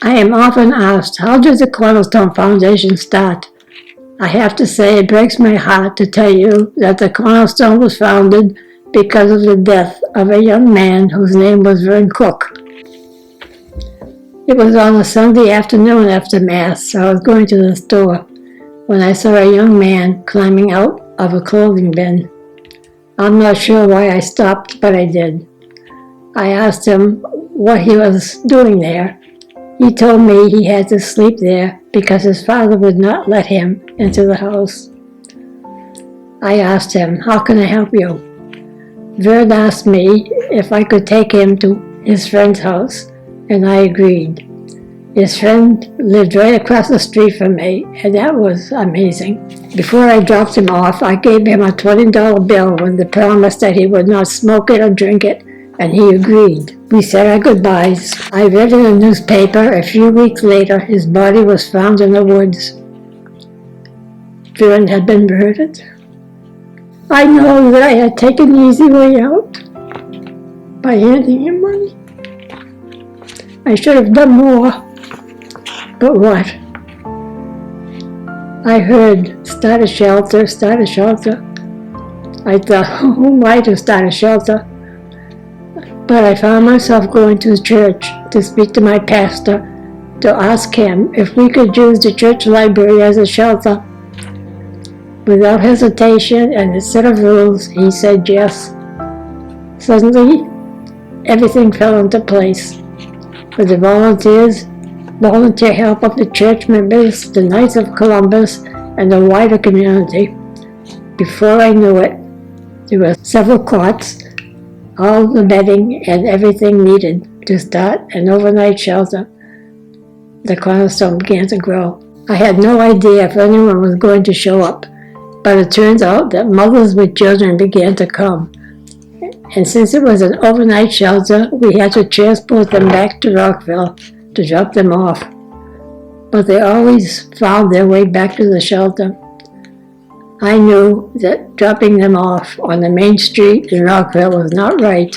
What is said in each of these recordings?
I am often asked, how did the Cornerstone Foundation start? I have to say it breaks my heart to tell you that the Cornerstone was founded because of the death of a young man whose name was Vern Cook. It was on a Sunday afternoon after Mass, so I was going to the store when I saw a young man climbing out of a clothing bin. I'm not sure why I stopped, but I did. I asked him what he was doing there. He told me he had to sleep there because his father would not let him into the house. I asked him, how can I help you? Vern asked me if I could take him to his friend's house, and I agreed. His friend lived right across the street from me, and that was amazing. Before I dropped him off, I gave him a $20 bill with the promise that he would not smoke it or drink it, and he agreed. We said our goodbyes. I read in a newspaper a few weeks later his body was found in the woods. Vern had been murdered. I know that I had taken the easy way out by handing him money. I should have done more. But what? I heard, start a shelter, start a shelter. I thought, who am I to start a shelter? But I found myself going to the church to speak to my pastor, to ask him if we could use the church library as a shelter. Without hesitation and a set of rules, he said yes. Suddenly, everything fell into place. With the volunteer help of the church members, the Knights of Columbus, and the wider community. Before I knew it, there were several cots, all the bedding and everything needed to start an overnight shelter. The Cornerstone began to grow. I had no idea if anyone was going to show up, but it turns out that mothers with children began to come. And since it was an overnight shelter, we had to transport them back to Rockville to drop them off. But they always found their way back to the shelter. I knew that dropping them off on the main street in Rockville was not right.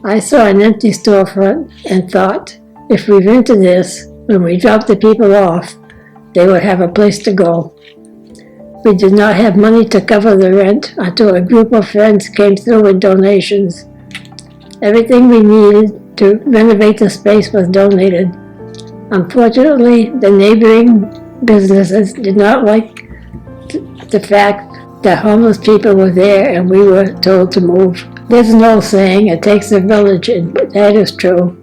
I saw an empty storefront and thought, if we rented this, when we dropped the people off, they would have a place to go. We did not have money to cover the rent until a group of friends came through with donations. Everything we needed to renovate the space was donated. Unfortunately, the neighboring businesses did not like the fact that homeless people were there and we were told to move. There's an old saying, it takes a village, and that is true.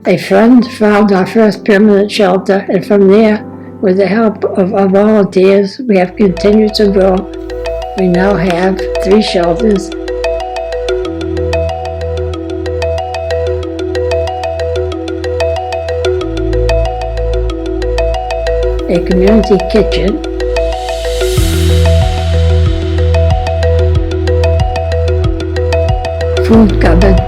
A friend found our first permanent shelter, and from there, with the help of our volunteers, we have continued to grow. We now have 3 shelters. A community kitchen, food cupboard,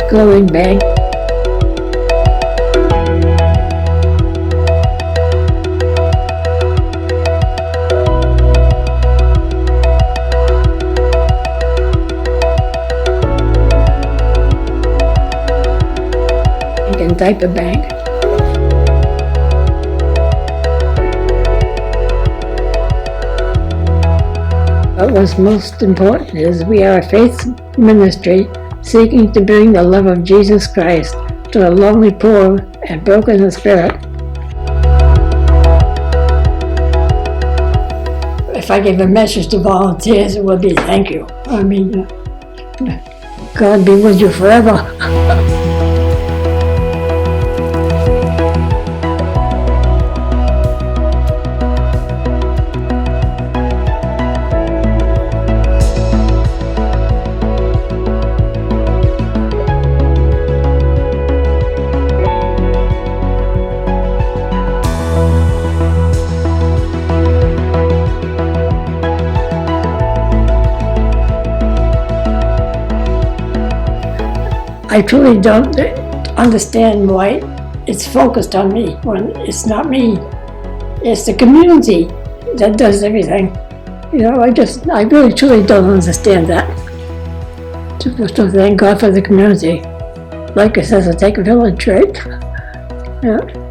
glowing bag, and diaper bag. What was most important is we are a faith ministry seeking to bring the love of Jesus Christ to the lonely, poor, and broken in spirit. If I give a message to volunteers, it would be thank you. I mean, God be with you forever. I truly don't understand why it's focused on me when it's not me. It's the community that does everything. I really truly don't understand that. So thank God for the community. Like it says, it takes a village, right? Yeah.